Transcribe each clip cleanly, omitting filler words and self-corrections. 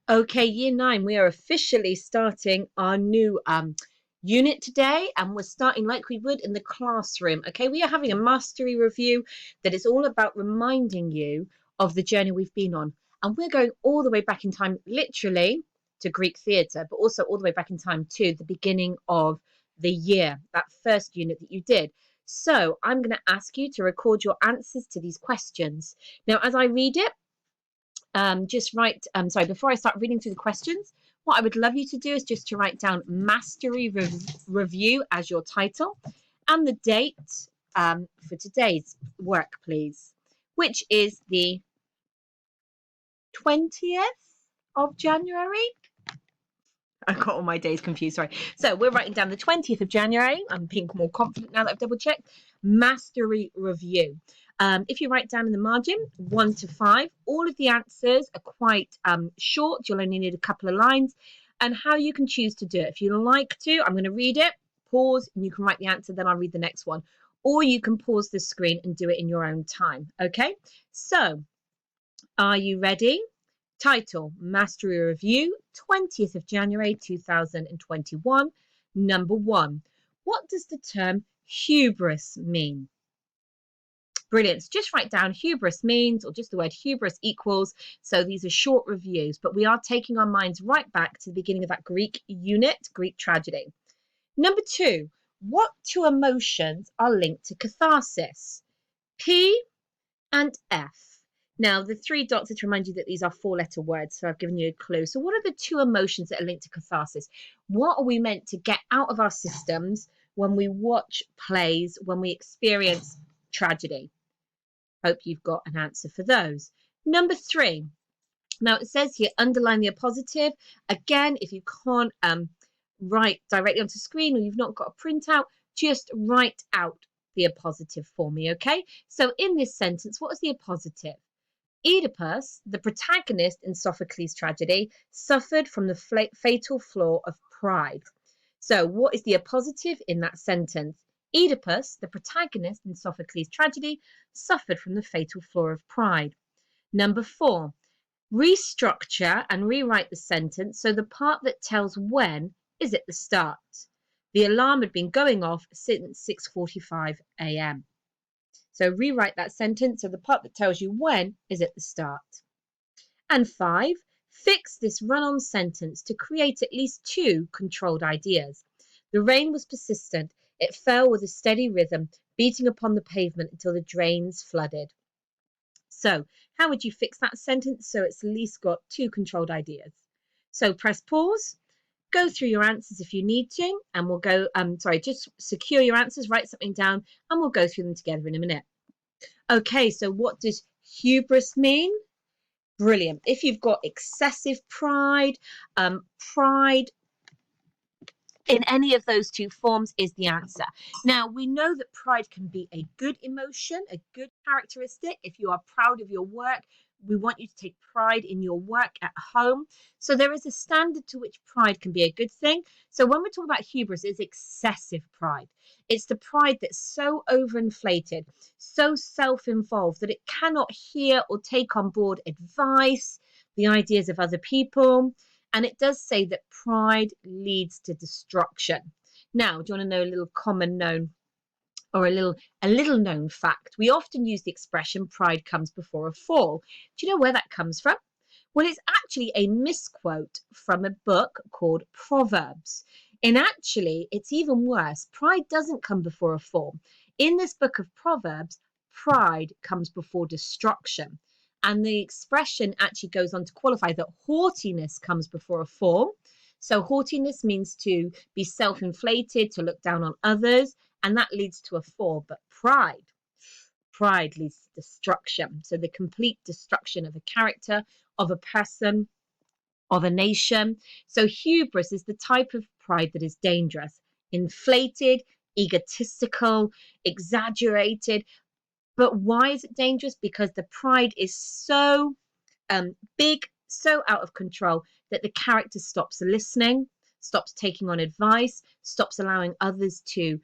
Okay, Year 9, we are officially starting our new unit today, and we're starting like we would in the classroom. Okay, we are having a mastery review that is all about reminding you of the journey we've been on. And we're going all the way back in time, literally, to Greek theatre, but also all the way back in time to the beginning of the year, that first unit that you did. So I'm going to ask you to record your answers to these questions. Now, as I read it, just write, sorry, before I start reading through the questions, what I would love you to do is just to write down Mastery Review as your title and the date for today's work, please, which is the 20th of January. I got all my days confused, sorry. So we're writing down the 20th of January. I'm being more confident now that I've double checked. Mastery Review. If you write down in the margin 1 to 5, all of the answers are quite short. You'll only need a couple of lines. And how you can choose to do it. If you like to, I'm going to read it, pause, and you can write the answer, then I'll read the next one. Or you can pause the screen and do it in your own time. Okay, so are you ready? Title, Mastery Review, 20th of January 2021. Number 1. What does the term hubris mean? Brilliant. So just write down hubris means, or just the word hubris equals. So these are short reviews, but we are taking our minds right back to the beginning of that Greek unit, Greek tragedy. Number 2. What two emotions are linked to catharsis? P and F. Now, the 3 dots are to remind you that these are 4-letter words, so I've given you a clue. So what are the two emotions that are linked to catharsis? What are we meant to get out of our systems when we watch plays, when we experience tragedy? Hope you've got an answer for those. Number 3. Now, it says here, underline the appositive. Again, if you can't write directly onto screen or you've not got a printout, just write out the appositive for me, okay? So in this sentence, what is the appositive? Oedipus, the protagonist in Sophocles' tragedy, suffered from the fatal flaw of pride. So what is the appositive in that sentence? Oedipus, the protagonist in Sophocles' tragedy, suffered from the fatal flaw of pride. Number 4, restructure and rewrite the sentence so the part that tells when is at the start. The alarm had been going off since 6:45 a.m. So rewrite that sentence so the part that tells you when is at the start. And 5, fix this run-on sentence to create at least 2 controlled ideas. The rain was persistent. It fell with a steady rhythm, beating upon the pavement until the drains flooded. So how would you fix that sentence so it's at least got 2 controlled ideas? So press pause, go through your answers if you need to, and we'll go, just secure your answers, write something down, and we'll go through them together in a minute. Okay, so what does hubris mean? Brilliant. If you've got excessive pride, pride in any of those 2 forms is the answer. Now, we know that pride can be a good emotion, a good characteristic. If you are proud of your work, we want you to take pride in your work at home. So there is a standard to which pride can be a good thing. So when we talk about hubris, it's excessive pride. It's the pride that's so overinflated, so self-involved that it cannot hear or take on board advice, the ideas of other people. And it does say that pride leads to destruction. Now, do you want to know a little common known or a little known fact? We often use the expression pride comes before a fall. Do you know where that comes from? Well, it's actually a misquote from a book called Proverbs. And actually, it's even worse. Pride doesn't come before a fall. In this book of Proverbs, pride comes before destruction. And the expression actually goes on to qualify that haughtiness comes before a fall. So haughtiness means to be self-inflated, to look down on others, and that leads to a fall. But pride leads to destruction. So the complete destruction of a character, of a person, of a nation. So hubris is the type of pride that is dangerous, inflated, egotistical, exaggerated. But why is it dangerous? Because the pride is so big, so out of control that the character stops listening, stops taking on advice, stops allowing others to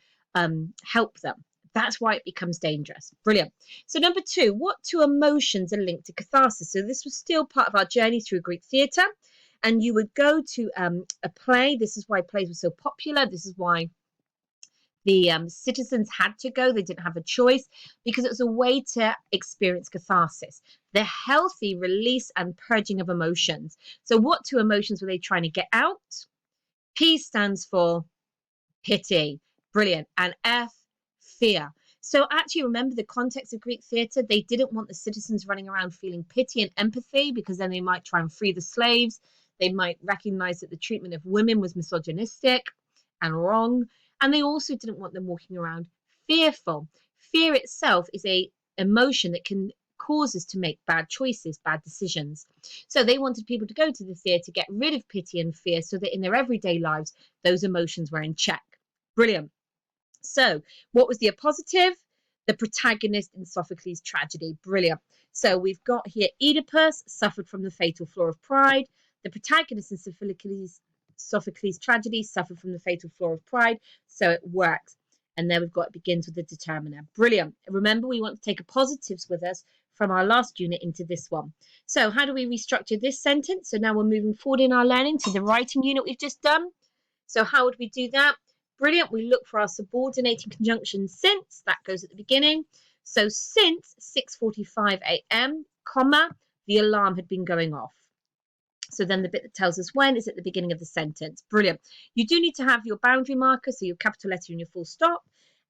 help them. That's why it becomes dangerous. Brilliant. So number 2, what 2 emotions are linked to catharsis? So this was still part of our journey through Greek theatre. and you would go to a play. This is why plays were so popular. This is why the citizens had to go. They didn't have a choice, because it was a way to experience catharsis, the healthy release and purging of emotions. So what two emotions were they trying to get out? P stands for pity. Brilliant. And F, fear. So actually, remember the context of Greek theatre. They didn't want the citizens running around feeling pity and empathy, because then they might try and free the slaves. They might recognize that the treatment of women was misogynistic and wrong. And they also didn't want them walking around fearful. Fear itself is a emotion that can cause us to make bad choices, bad decisions. So they wanted people to go to the theatre, get rid of pity and fear, so that in their everyday lives, those emotions were in check. Brilliant. So what was the appositive? The protagonist in Sophocles' tragedy. Brilliant. So we've got here Oedipus suffered from the fatal flaw of pride. The protagonist in Sophocles' tragedy suffered from the fatal flaw of pride. So it works. And then we've got it begins with the determiner. Brilliant. Remember, we want to take appositives with us from our last unit into this one. So how do we restructure this sentence? So now we're moving forward in our learning to the writing unit we've just done. So how would we do that? Brilliant. We look for our subordinating conjunction since. That goes at the beginning. So since 6:45 a.m., comma, the alarm had been going off. So then the bit that tells us when is at the beginning of the sentence. Brilliant. You do need to have your boundary marker, so your capital letter and your full stop.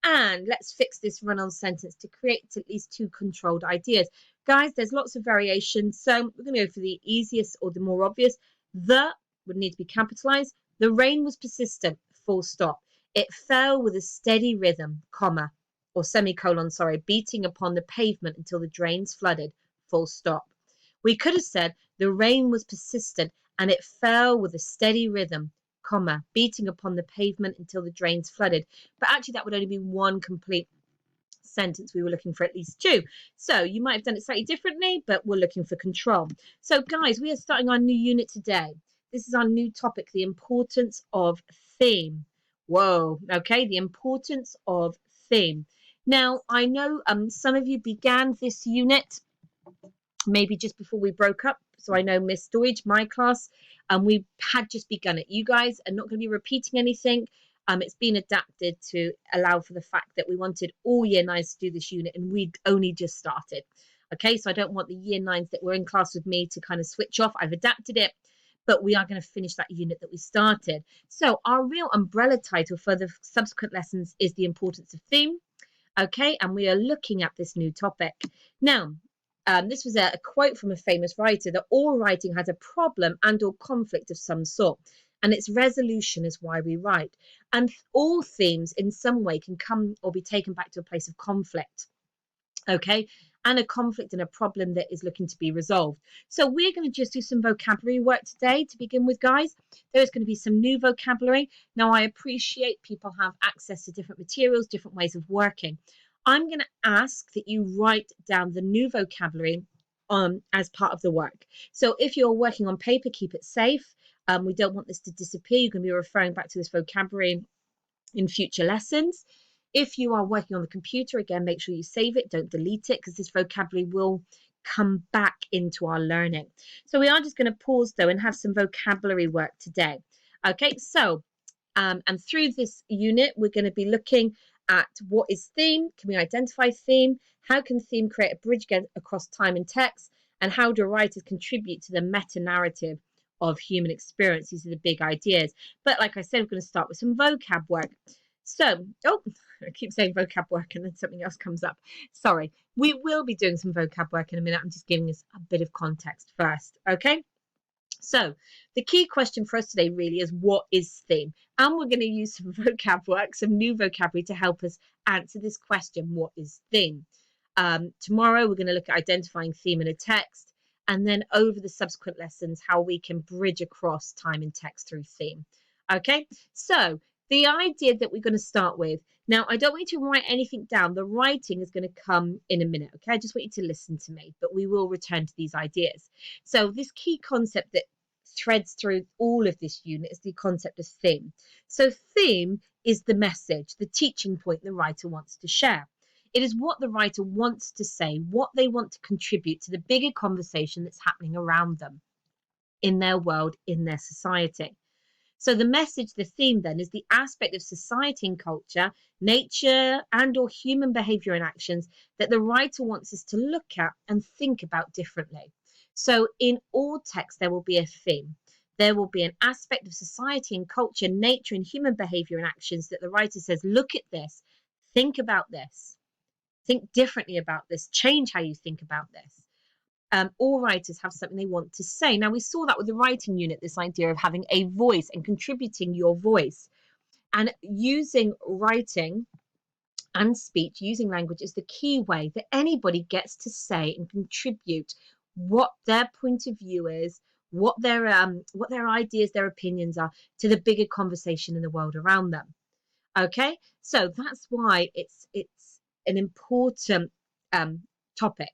And let's fix this run-on sentence to create at least two controlled ideas. Guys, there's lots of variations. So we're going to go for the easiest or the more obvious. The would need to be capitalized. The rain was persistent, full stop. It fell with a steady rhythm, comma, or semicolon, sorry, beating upon the pavement until the drains flooded, full stop. We could have said the rain was persistent and it fell with a steady rhythm, comma, beating upon the pavement until the drains flooded. But actually that would only be one complete sentence. We were looking for at least two. So you might have done it slightly differently, but we're looking for control. So guys, we are starting our new unit today. This is our new topic, the importance of theme. Whoa, okay, the importance of theme. Now, I know some of you began this unit maybe just before we broke up. So I know Miss Deutsch, my class, we had just begun it. You guys are not going to be repeating anything. It's been adapted to allow for the fact that we wanted all year nines to do this unit and we'd only just started. Okay, so I don't want the year nines that were in class with me to kind of switch off. I've adapted it, but we are going to finish that unit that we started. So our real umbrella title for the subsequent lessons is the importance of theme. Okay, and we are looking at this new topic. Now, this was a quote from a famous writer that all writing has a problem and or conflict of some sort, and its resolution is why we write. And all themes in some way can come or be taken back to a place of conflict. Okay, and a conflict and a problem that is looking to be resolved. So we're going to just do some vocabulary work today to begin with, guys. There's going to be some new vocabulary. Now, I appreciate people have access to different materials, different ways of working. I'm going to ask that you write down the new vocabulary as part of the work. So if you're working on paper, keep it safe. We don't want this to disappear. You're going to be referring back to this vocabulary in future lessons. If you are working on the computer, again, make sure you save it. Don't delete it, because this vocabulary will come back into our learning. So we are just going to pause, though, and have some vocabulary work today. Okay, so and through this unit, we're going to be looking at what is theme, can we identify theme, how can theme create a bridge across time and text, and how do writers contribute to the meta-narrative of human experience. These are the big ideas. But like I said, we're going to start with some vocab work. So, I keep saying vocab work and then something else comes up. Sorry. We will be doing some vocab work in a minute. I'm just giving us a bit of context first. Okay. So the key question for us today really is, what is theme? And we're going to use some vocab work, some new vocabulary to help us answer this question, what is theme? Tomorrow we're going to look at identifying theme in a text, and then over the subsequent lessons, how we can bridge across time and text through theme. Okay, so the idea that we're going to start with, now I don't want you to write anything down. The writing is going to come in a minute. Okay, I just want you to listen to me, but we will return to these ideas. So this key concept that threads through all of this unit is the concept of theme. So theme is the message, the teaching point the writer wants to share. It is what the writer wants to say, what they want to contribute to the bigger conversation that's happening around them. in their world, in their society. So the message, the theme then, is the aspect of society and culture, nature and or human behavior and actions that the writer wants us to look at and think about differently. So in all texts, there will be a theme. There will be an aspect of society and culture, nature and human behavior and actions that the writer says, look at this, think about this, think differently about this, change how you think about this. All writers have something they want to say. Now, we saw that with the writing unit, this idea of having a voice and contributing your voice. And using writing and speech, using language is the key way that anybody gets to say and contribute what their point of view is, what their ideas, their opinions are to the bigger conversation in the world around them. Okay, so that's why it's an important topic,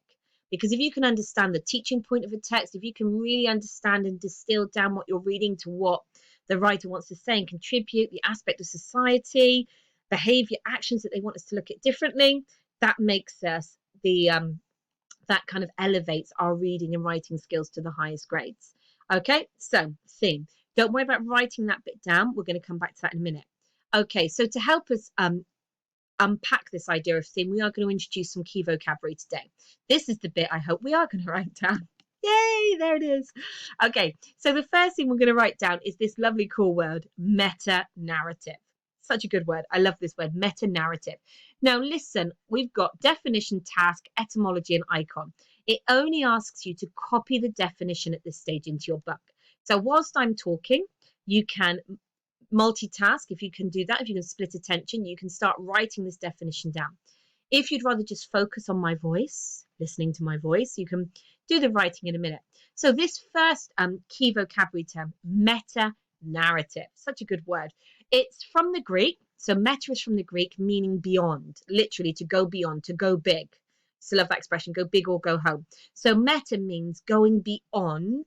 because if you can understand the teaching point of a text, if you can really understand and distill down what you're reading to what the writer wants to say and contribute, the aspect of society, behavior, actions that they want us to look at differently, that makes us that kind of elevates our reading and writing skills to the highest grades. Okay, so theme. Don't worry about writing that bit down. We're going to come back to that in a minute. Okay, so to help us unpack this idea of theme, we are going to introduce some key vocabulary today. This is the bit I hope we are going to write down. Yay, there it is. Okay, so the first thing we're going to write down is this lovely cool word, meta-narrative. Such a good word. I love this word, meta-narrative. Now listen, we've got definition, task, etymology, and icon. It only asks you to copy the definition at this stage into your book. So whilst I'm talking, you can multitask. If you can do that, if you can split attention, you can start writing this definition down. If you'd rather just focus on my voice, listening to my voice, you can do the writing in a minute. So this first key vocabulary term, meta-narrative, such a good word. It's from the Greek. So meta is from the Greek, meaning beyond, literally to go beyond, to go big. Still love that expression, go big or go home. So meta means going beyond.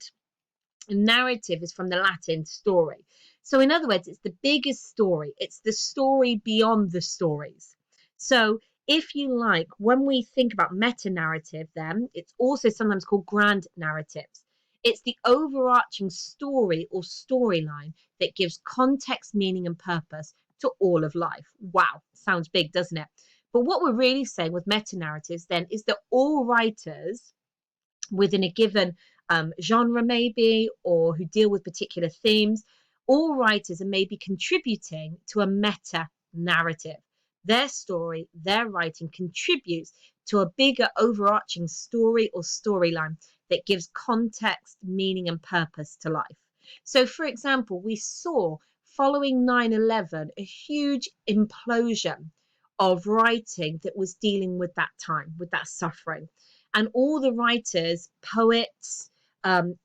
Narrative is from the Latin story. So in other words, it's the biggest story. It's the story beyond the stories. So if you like, when we think about meta-narrative, then it's also sometimes called grand narratives. It's the overarching story or storyline that gives context, meaning, and purpose to all of life. Wow, sounds big, doesn't it? But what we're really saying with meta-narratives then is that all writers within a given genre maybe, or who deal with particular themes, all writers are maybe contributing to a meta narrative. Their story, their writing contributes to a bigger overarching story or storyline that gives context, meaning, and purpose to life. So, for example, we saw following 9/11 a huge implosion of writing that was dealing with that time, with that suffering. And all the writers, poets,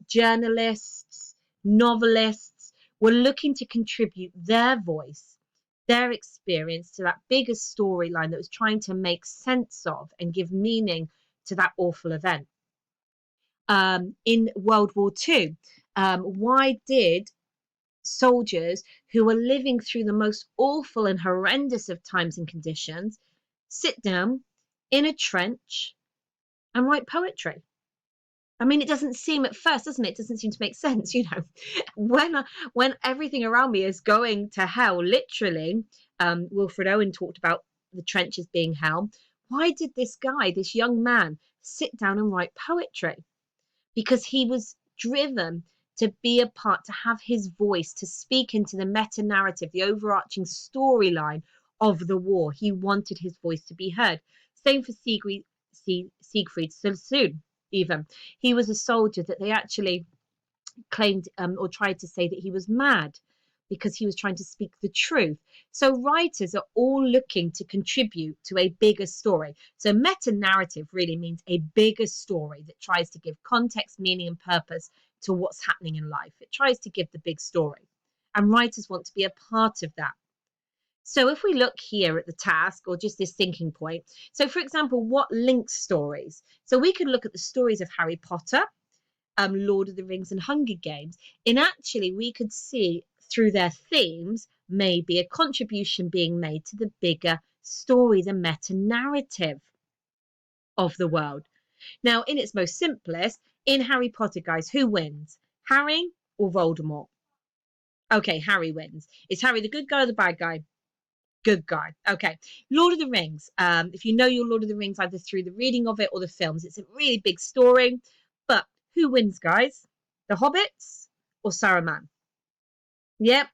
journalists, novelists, were looking to contribute their voice, their experience to that bigger storyline that was trying to make sense of and give meaning to that awful event. In World War II, why did soldiers who were living through the most awful and horrendous of times and conditions sit down in a trench and write poetry? I mean, it doesn't seem at first, doesn't it? It doesn't seem to make sense, you know. When everything around me is going to hell, literally, Wilfred Owen talked about the trenches being hell. Why did this guy, this young man, sit down and write poetry? Because he was driven to be a part, to have his voice, to speak into the meta-narrative, the overarching storyline of the war. He wanted his voice to be heard. Same for Siegfried Sassoon. Even he was a soldier that they actually claimed or tried to say that he was mad because he was trying to speak the truth. So writers are all looking to contribute to a bigger story. So meta narrative really means a bigger story that tries to give context, meaning, and purpose to what's happening in life. It tries to give the big story, and writers want to be a part of that. So if we look here at the task, or just this thinking point, so for example, what links stories? So we could look at the stories of Harry Potter, Lord of the Rings, and Hunger Games, and actually we could see through their themes maybe a contribution being made to the bigger story, the meta-narrative of the world. Now, in its most simplest, in Harry Potter, guys, who wins? Harry or Voldemort? Okay, Harry wins. Is Harry the good guy or the bad guy? Good guy. Okay. Lord of the Rings. If you know your Lord of the Rings, either through the reading of it or the films, it's a really big story. But who wins, guys? The hobbits or Saruman? Yep.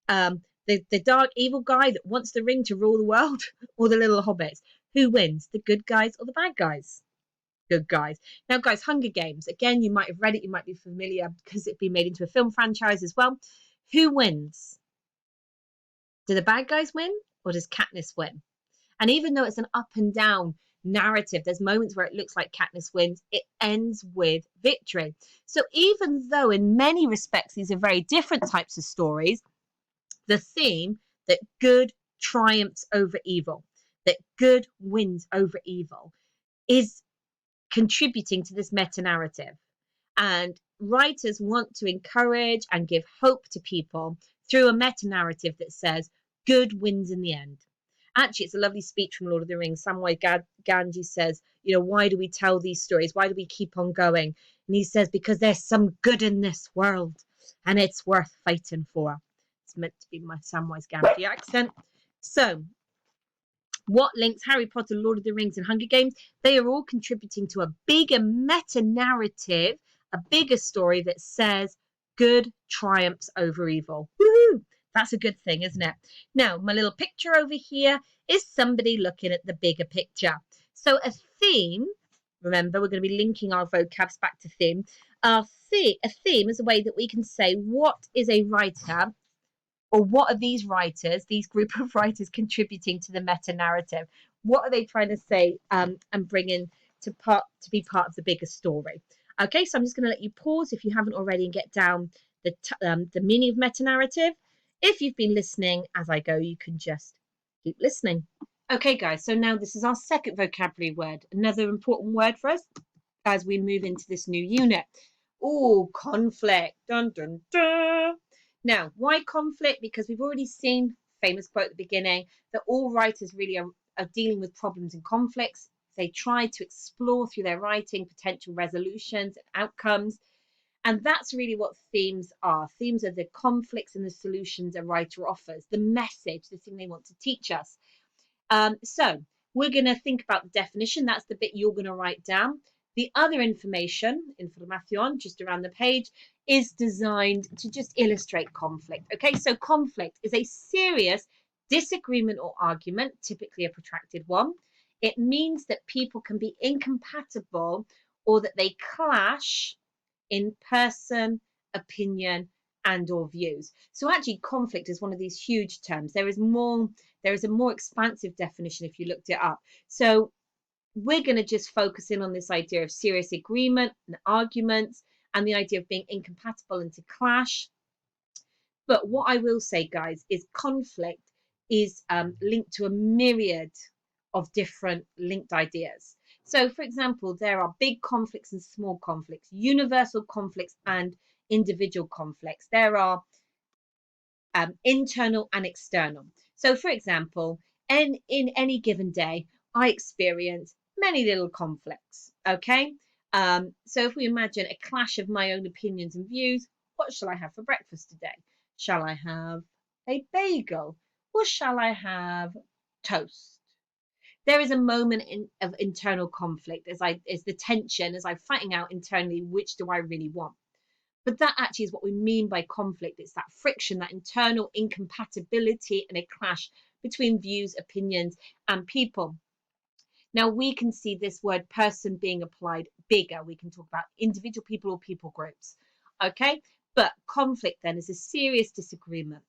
The dark evil guy that wants the ring to rule the world, or the little hobbits? Who wins? The good guys or the bad guys? Good guys. Now, guys, Hunger Games. Again, you might have read it. You might be familiar because it's been made into a film franchise as well. Who wins? Do the bad guys win or does Katniss win? And even though it's an up and down narrative, there's moments where it looks like Katniss wins, it ends with victory. So even though in many respects these are very different types of stories, the theme that good triumphs over evil, that good wins over evil, is contributing to this meta narrative. And writers want to encourage and give hope to people through a meta narrative that says good wins in the end. Actually, it's a lovely speech from Lord of the Rings. Samwise Gamgee says, why do we tell these stories? Why do we keep on going? And he says, because there's some good in this world and it's worth fighting for. It's meant to be my Samwise Gamgee accent. So, what links Harry Potter, Lord of the Rings, and Hunger Games? They are all contributing to a bigger meta narrative, a bigger story that says good triumphs over evil. Woohoo! That's a good thing, isn't it? Now, my little picture over here is somebody looking at the bigger picture. So a theme, remember, we're going to be linking our vocabs back to theme. A theme is a way that we can say what is a writer, or what are these writers, these group of writers, contributing to the meta narrative? What are they trying to say and bring in to be part of the bigger story? Okay, so I'm just going to let you pause if you haven't already and get down the meaning of meta narrative. If you've been listening as I go, you can just keep listening. Okay, guys, so now this is our second vocabulary word, another important word for us as we move into this new unit. Oh, conflict. Dun, dun, dun. Now, why conflict? Because we've already seen, famous quote at the beginning, that all writers really are dealing with problems and conflicts. They try to explore through their writing potential resolutions and outcomes. And that's really what themes are. Themes are the conflicts and the solutions a writer offers, the message, the thing they want to teach us. So we're going to think about the definition. That's the bit you're going to write down. The other information, just around the page, is designed to just illustrate conflict. Okay, so conflict is a serious disagreement or argument, typically a protracted one. It means that people can be incompatible or that they clash in person, opinion, and or views. So actually conflict is one of these huge terms. There is a more expansive definition if you looked it up. So we're going to just focus in on this idea of serious agreement and arguments and the idea of being incompatible and to clash. But what I will say, guys, is conflict is linked to a myriad of different linked ideas. So, for example, there are big conflicts and small conflicts, universal conflicts and individual conflicts. There are internal and external. So, for example, in any given day, I experience many little conflicts. Okay. So if we imagine a clash of my own opinions and views, what shall I have for breakfast today? Shall I have a bagel or shall I have toast? There is a moment of internal conflict as the tension, as I'm fighting out internally, which do I really want? But that actually is what we mean by conflict. It's that friction, that internal incompatibility and a clash between views, opinions, and people. Now, we can see this word person being applied bigger. We can talk about individual people or people groups. Okay, but conflict then is a serious disagreement.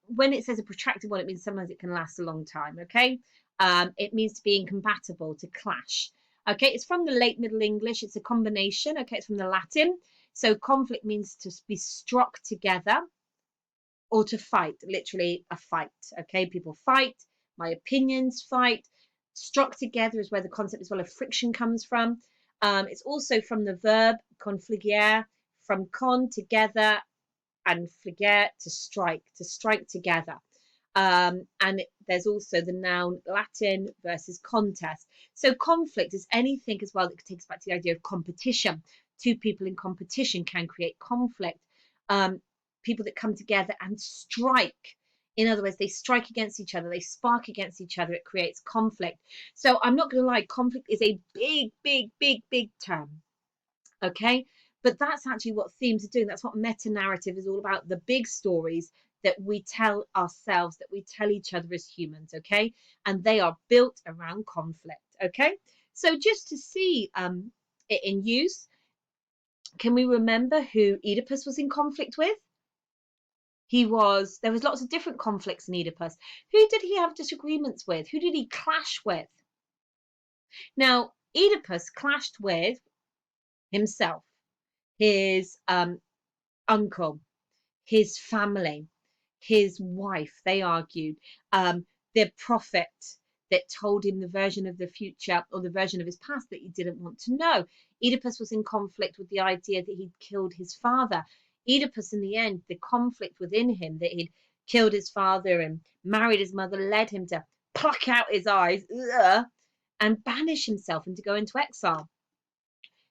When it says a protracted one, it means sometimes it can last a long time. Okay, it means to be incompatible, to clash. Okay, it's from the late Middle English. It's a combination. Okay, it's from the Latin. So conflict means to be struck together or to fight, literally a fight. Okay, people fight, my opinions fight. Struck together is where the concept as well of friction comes from. It's also from the verb confligere, from con, together, and fligere, to strike together. And there's also the noun Latin versus contest. So conflict is anything as well that takes back to the idea of competition, Two people in competition can create conflict. People that come together and strike. In other words, they strike against each other, they spark against each other, it creates conflict. So I'm not going to lie, conflict is a big, big, big, big term. Okay, but that's actually what themes are doing. That's what meta narrative is all about, the big stories that we tell ourselves, that we tell each other as humans. Okay, and they are built around conflict. Okay, so just to see it in use, can we remember who Oedipus was in conflict with? There was lots of different conflicts in Oedipus. Who did he have disagreements with? Who did he clash with? Now, Oedipus clashed with himself, his uncle, his family, his wife. They argued. The prophet that told him the version of the future or the version of his past that he didn't want to know. Oedipus was in conflict with the idea that he'd killed his father. Oedipus, in the end, the conflict within him that he'd killed his father and married his mother led him to pluck out his eyes and banish himself and to go into exile.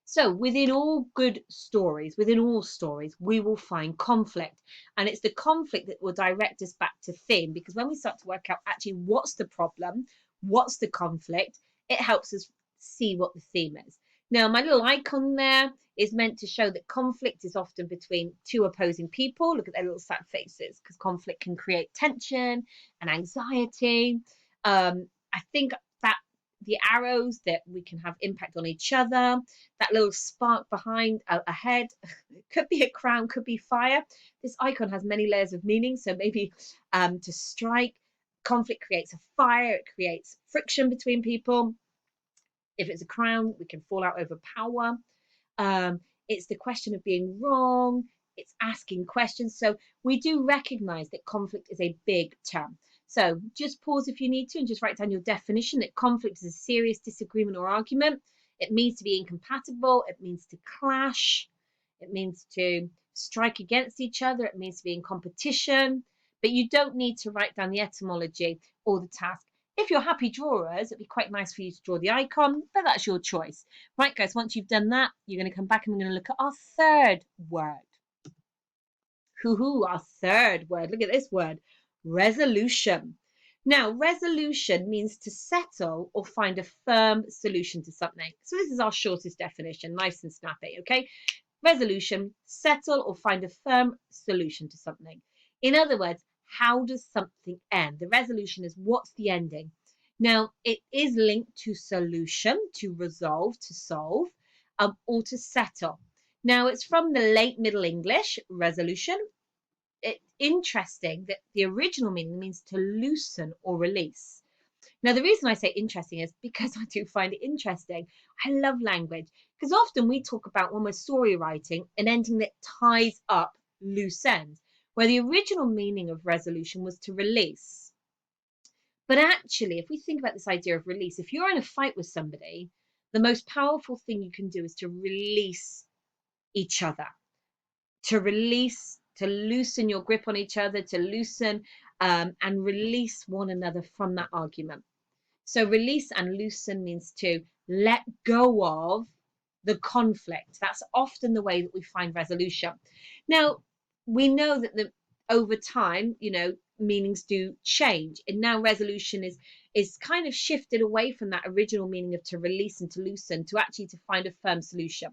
So within all good stories, within all stories, we will find conflict. And it's the conflict that will direct us back to theme, because when we start to work out actually what's the problem, what's the conflict, it helps us see what the theme is. Now, my little icon there is meant to show that conflict is often between two opposing people. Look at their little sad faces, because conflict can create tension and anxiety. I think that the arrows that we can have impact on each other, that little spark behind ahead, could be a crown, could be fire. This icon has many layers of meaning, so maybe to strike, conflict creates a fire, it creates friction between people. If it's a crown, we can fall out over power. It's the question of being wrong, it's asking questions. So we do recognize that conflict is a big term. So just pause if you need to and just write down your definition, that conflict is a serious disagreement or argument. It means to be incompatible. It means to clash. It means to strike against each other. It means to be in competition. But you don't need to write down the etymology or the task. If you're happy drawers, it'd be quite nice for you to draw the icon, but that's your choice. Right, guys, once you've done that, you're going to come back and we're going to look at our third word. Our third word. Look at this word, resolution. Now, resolution means to settle or find a firm solution to something. So this is our shortest definition, nice and snappy, okay? Resolution, settle or find a firm solution to something. In other words, how does something end? The resolution is what's the ending. Now, it is linked to solution, to resolve, to solve, or to settle. Now, it's from the late Middle English, resolution. It's interesting that the original meaning means to loosen or release. Now, the reason I say interesting is because I do find it interesting. I love language, because often we talk about, when we're story writing, an ending that ties up loose ends, where the original meaning of resolution was to release. But actually, if we think about this idea of release, if you're in a fight with somebody, the most powerful thing you can do is to release each other, to release, to loosen your grip on each other, to loosen and release one another from that argument. So release and loosen means to let go of the conflict. That's often the way that we find resolution. Now, we know that over time, meanings do change. And now resolution is kind of shifted away from that original meaning of to release and to loosen to actually to find a firm solution.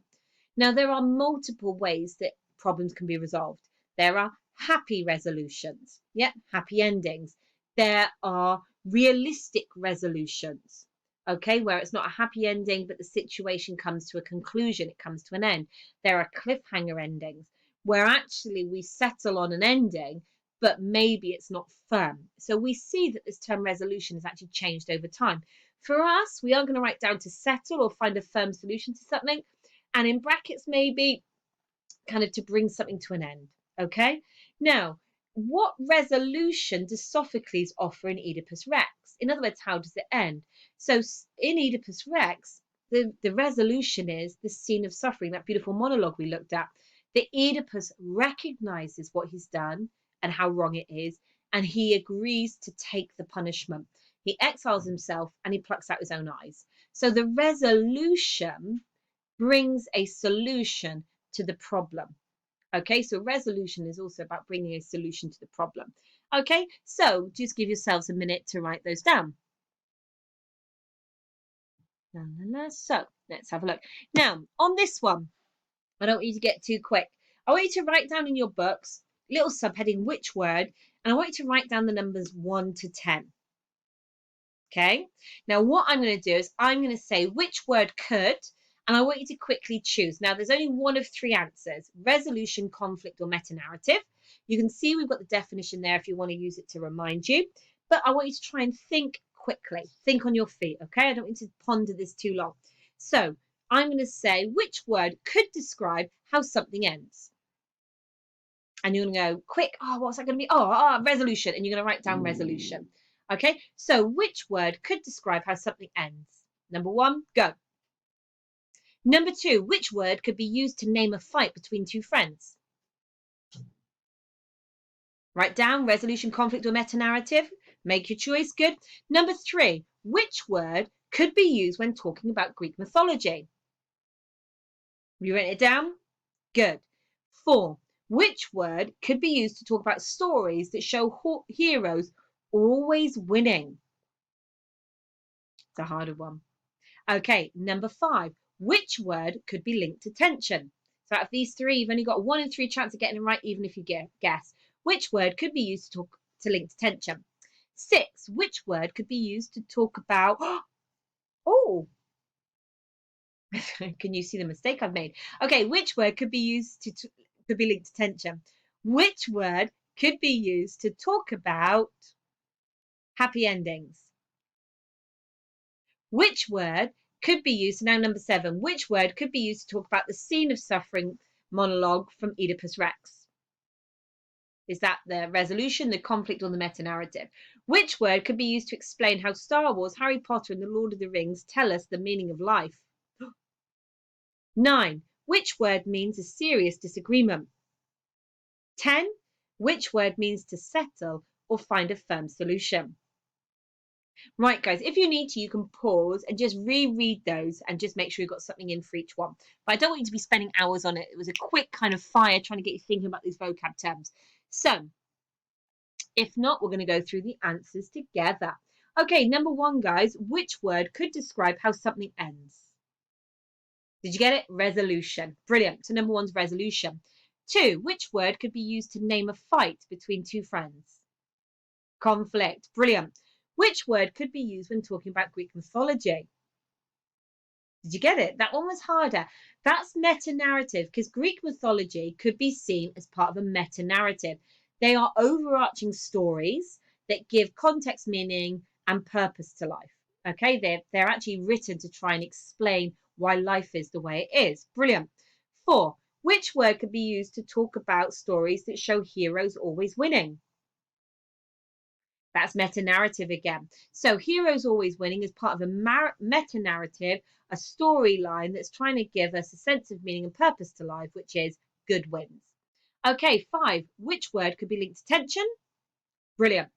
Now, there are multiple ways that problems can be resolved. There are happy resolutions, happy endings. There are realistic resolutions, okay, where it's not a happy ending, but the situation comes to a conclusion, it comes to an end. There are cliffhanger endings, where actually we settle on an ending, but maybe it's not firm. So we see that this term resolution has actually changed over time. For us, we are going to write down to settle or find a firm solution to something, and in brackets maybe kind of to bring something to an end. Okay, now what resolution does Sophocles offer in Oedipus Rex? In other words, how does it end? So in Oedipus Rex, the resolution is the scene of suffering, that beautiful monologue we looked at. The Oedipus recognizes what he's done and how wrong it is, and he agrees to take the punishment. He exiles himself and he plucks out his own eyes. So the resolution brings a solution to the problem. Okay, so resolution is also about bringing a solution to the problem. Okay, so just give yourselves a minute to write those down. So let's have a look. Now, on this one, I don't want you to get too quick. I want you to write down in your books, little subheading, which word, and I want you to write down the numbers 1 to 10. Okay, now what I'm going to do is I'm going to say which word could, and I want you to quickly choose. Now, there's only one of three answers: resolution, conflict, or meta-narrative. You can see we've got the definition there if you want to use it to remind you, but I want you to try and think quickly. Think on your feet, okay? I don't want you to ponder this too long. So I'm going to say which word could describe how something ends. And you're going to go, quick, oh, what's that going to be? Resolution. And you're going to write down resolution. Okay, so which word could describe how something ends? Number 1, go. Number 2, which word could be used to name a fight between two friends? Write down resolution, conflict, or meta-narrative. Make your choice. Good. Number 3, which word could be used when talking about Greek mythology? Have you written it down? Good. 4, which word could be used to talk about stories that show heroes always winning? It's a harder one. Okay, number 5, which word could be linked to tension? So out of these 3, you've only got a 1 in 3 chance of getting it right, even if you guess. Which word could be used to link to tension? 6, which word could be used to talk about... Oh, can you see the mistake I've made? Okay, which word could be used could be linked to tension? Which word could be used to talk about happy endings? Which word could be used, now number 7, which word could be used to talk about the scene of suffering monologue from Oedipus Rex? Is that the resolution, the conflict, or the meta-narrative? Which word could be used to explain how Star Wars, Harry Potter, and the Lord of the Rings tell us the meaning of life? 9, which word means a serious disagreement? 10, which word means to settle or find a firm solution? Right, guys, if you need to, you can pause and just reread those and just make sure you've got something in for each one. But I don't want you to be spending hours on it. It was a quick kind of fire trying to get you thinking about these vocab terms. So, if not, we're going to go through the answers together. Okay, number 1, guys, which word could describe how something ends? Did you get it? Resolution. Brilliant. So number 1's resolution. 2, which word could be used to name a fight between two friends? Conflict. Brilliant. Which word could be used when talking about Greek mythology? Did you get it? That one was harder. That's meta-narrative, because Greek mythology could be seen as part of a meta-narrative. They are overarching stories that give context, meaning, and purpose to life. Okay, they're actually written to try and explain why life is the way it is. Brilliant. 4, which word could be used to talk about stories that show heroes always winning? That's meta-narrative again. So heroes always winning is part of a meta-narrative, a storyline that's trying to give us a sense of meaning and purpose to life, which is good wins. Okay, 5, which word could be linked to tension? Brilliant.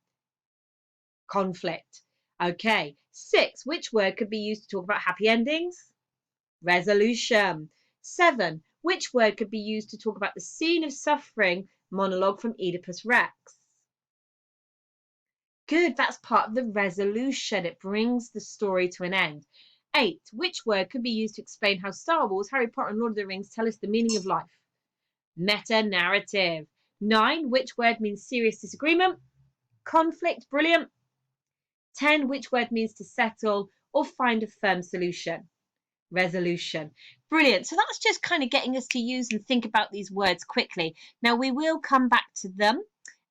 Conflict. Okay, 6, which word could be used to talk about happy endings? Resolution. 7, which word could be used to talk about the scene of suffering monologue from Oedipus Rex? Good, that's part of the resolution. It brings the story to an end. 8, which word could be used to explain how Star Wars, Harry Potter, and Lord of the Rings tell us the meaning of life? Meta-narrative. 9, which word means serious disagreement? Conflict. Brilliant. 10, which word means to settle or find a firm solution? Resolution. Brilliant. So that's just kind of getting us to use and think about these words quickly. Now we will come back to them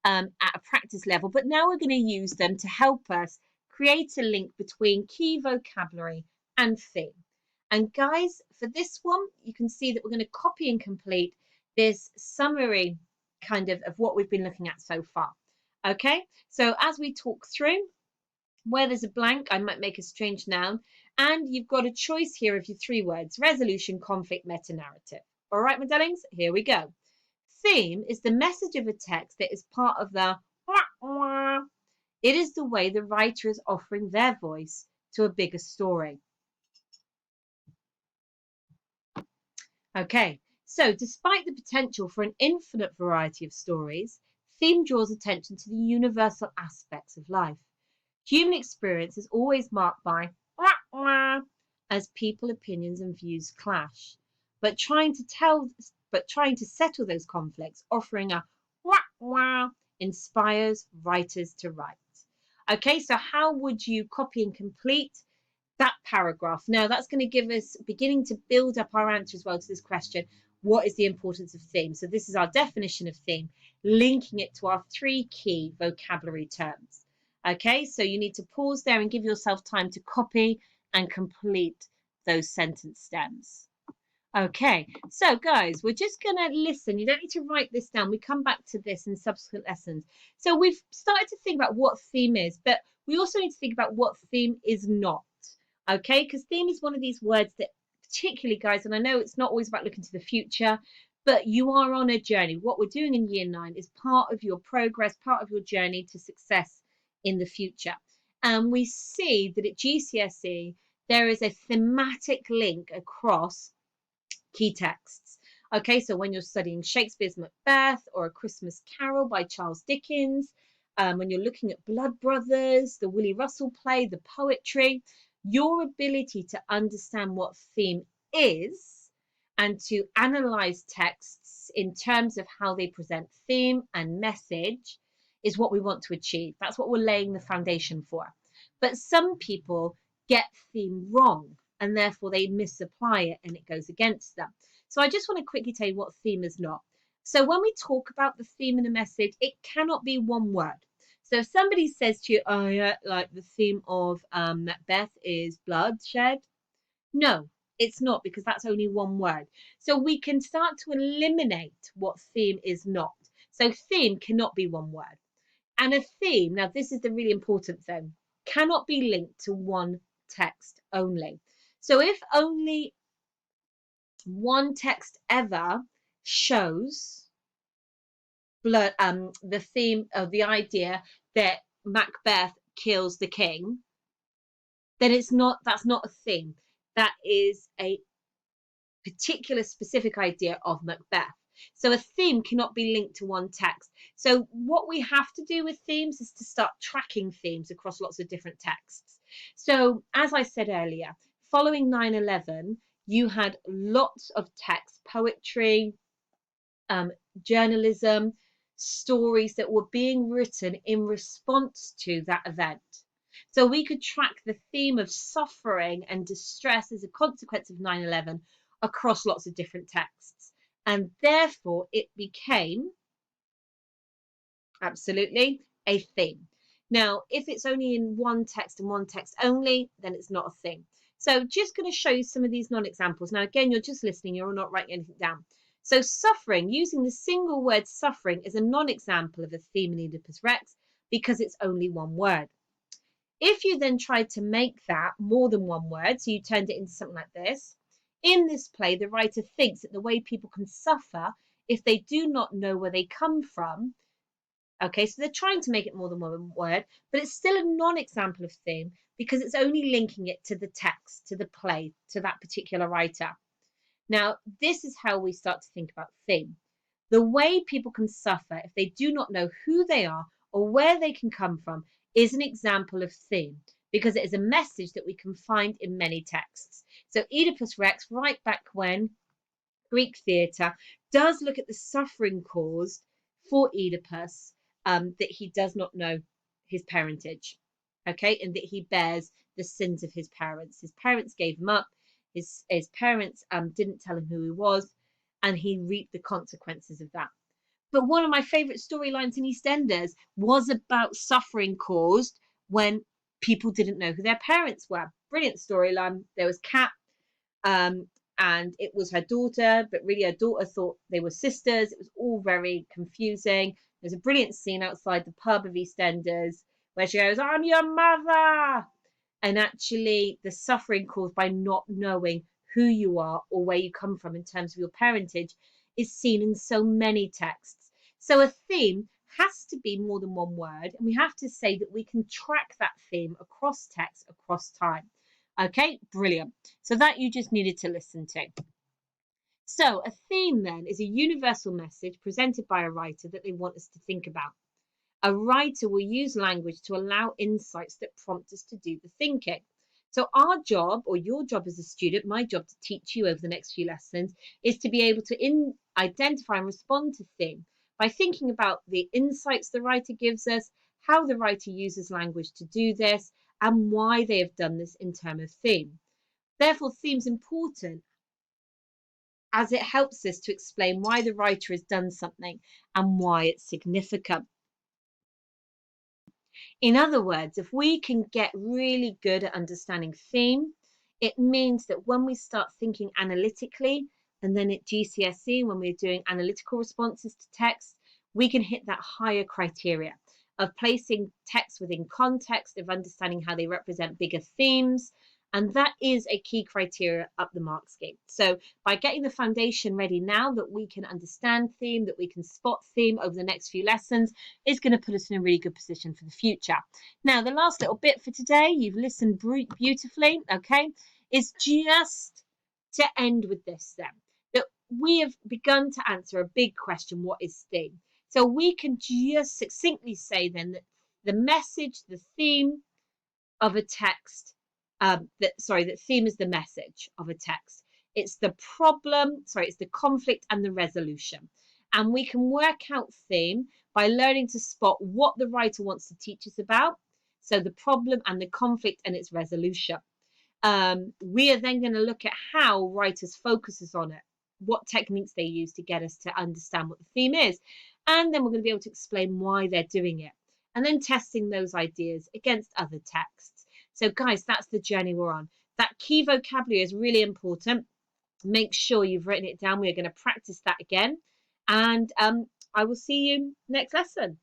at a practice level, but now we're going to use them to help us create a link between key vocabulary and theme. And guys, for this one, you can see that we're going to copy and complete this summary kind of what we've been looking at so far. Okay, so as we talk through, where there's a blank, I might make a strange noun. And you've got a choice here of your 3 words: resolution, conflict, meta-narrative. All right, my darlings, here we go. Theme is the message of a text that is part of the It is the way the writer is offering their voice to a bigger story. Okay, so despite the potential for an infinite variety of stories, theme draws attention to the universal aspects of life. Human experience is always marked by wah, wah, as people opinions and views clash. But trying to settle those conflicts, offering a wah, wah, inspires writers to write. Okay, so how would you copy and complete that paragraph? Now that's going to give us beginning to build up our answer as well to this question. What is the importance of theme? So this is our definition of theme, linking it to our three key vocabulary terms. Okay, so you need to pause there and give yourself time to copy and complete those sentence stems. Okay, so guys, we're just going to listen. You don't need to write this down. We come back to this in subsequent lessons. So we've started to think about what theme is, but we also need to think about what theme is not. Okay, because theme is one of these words that particularly, guys, and I know it's not always about looking to the future, but you are on a journey. What we're doing in year 9 is part of your progress, part of your journey to success in the future. And we see that at GCSE, there is a thematic link across key texts. Okay, so when you're studying Shakespeare's Macbeth or A Christmas Carol by Charles Dickens, when you're looking at Blood Brothers, the Willie Russell play, the poetry, your ability to understand what theme is and to analyze texts in terms of how they present theme and message is what we want to achieve. That's what we're laying the foundation for. But some people get theme wrong and therefore they misapply it and it goes against them. So I just want to quickly tell you what theme is not. So when we talk about the theme in a message, it cannot be one word. So if somebody says to you, oh yeah, like the theme of Macbeth is bloodshed, no, it's not, because that's only one word. So we can start to eliminate what theme is not. So theme cannot be one word. And a theme, now this is the really important thing, cannot be linked to one text only. So if only one text ever shows the theme of the idea that Macbeth kills the king, then that's not a theme. That is a particular specific idea of Macbeth. So a theme cannot be linked to one text. So what we have to do with themes is to start tracking themes across lots of different texts. So as I said earlier, following 9/11, you had lots of text, poetry, journalism, stories that were being written in response to that event. So we could track the theme of suffering and distress as a consequence of 9/11 across lots of different texts. And therefore, it became absolutely a theme. Now, if it's only in one text and one text only, then it's not a theme. So just going to show you some of these non-examples. Now, again, you're just listening, you're not writing anything down. So suffering, using the single word suffering, is a non-example of a theme in Oedipus Rex because it's only one word. If you then tried to make that more than one word, so you turned it into something like this, in this play, the writer thinks that the way people can suffer if they do not know where they come from. Okay, so they're trying to make it more than one word, but it's still a non-example of theme because it's only linking it to the text, to the play, to that particular writer. Now, this is how we start to think about theme. The way people can suffer if they do not know who they are or where they can come from is an example of theme because it is a message that we can find in many texts. So Oedipus Rex, right back when, Greek theatre, does look at the suffering caused for Oedipus, that he does not know his parentage, okay, and that he bears the sins of his parents. His parents gave him up. His parents didn't tell him who he was, and he reaped the consequences of that. But one of my favourite storylines in EastEnders was about suffering caused when people didn't know who their parents were. Brilliant storyline. There was Kat, and it was her daughter, but really her daughter thought they were sisters. It was all very confusing. There's a brilliant scene outside the pub of EastEnders where she goes, "I'm your mother." And actually the suffering caused by not knowing who you are or where you come from in terms of your parentage is seen in so many texts. So a theme has to be more than one word, and we have to say that we can track that theme across text, across time. Okay, brilliant. So that you just needed to listen to. So a theme then is a universal message presented by a writer that they want us to think about. A writer will use language to allow insights that prompt us to do the thinking. So our job, or your job as a student, my job to teach you over the next few lessons, is to be able to identify and respond to theme by thinking about the insights the writer gives us, how the writer uses language to do this, and why they have done this in terms of theme. Therefore, theme's important as it helps us to explain why the writer has done something and why it's significant. In other words, if we can get really good at understanding theme, it means that when we start thinking analytically, and then at GCSE, when we're doing analytical responses to text, we can hit that higher criteria of placing text within context, of understanding how they represent bigger themes. And that is a key criteria up the mark scheme. So by getting the foundation ready now that we can understand theme, that we can spot theme over the next few lessons, is going to put us in a really good position for the future. Now, the last little bit for today, you've listened beautifully, okay, is just to end with this then, that we have begun to answer a big question: what is theme? So we can just succinctly say then that the message, the theme of a text, that theme is the message of a text. It's the problem, it's the conflict and the resolution. And we can work out theme by learning to spot what the writer wants to teach us about. So the problem and the conflict and its resolution. We are then going to look at how writers focuses on it, what techniques they use to get us to understand what the theme is. And then we're going to be able to explain why they're doing it. And then testing those ideas against other texts. So guys, that's the journey we're on. That key vocabulary is really important. Make sure you've written it down. We're going to practice that again. And I will see you next lesson.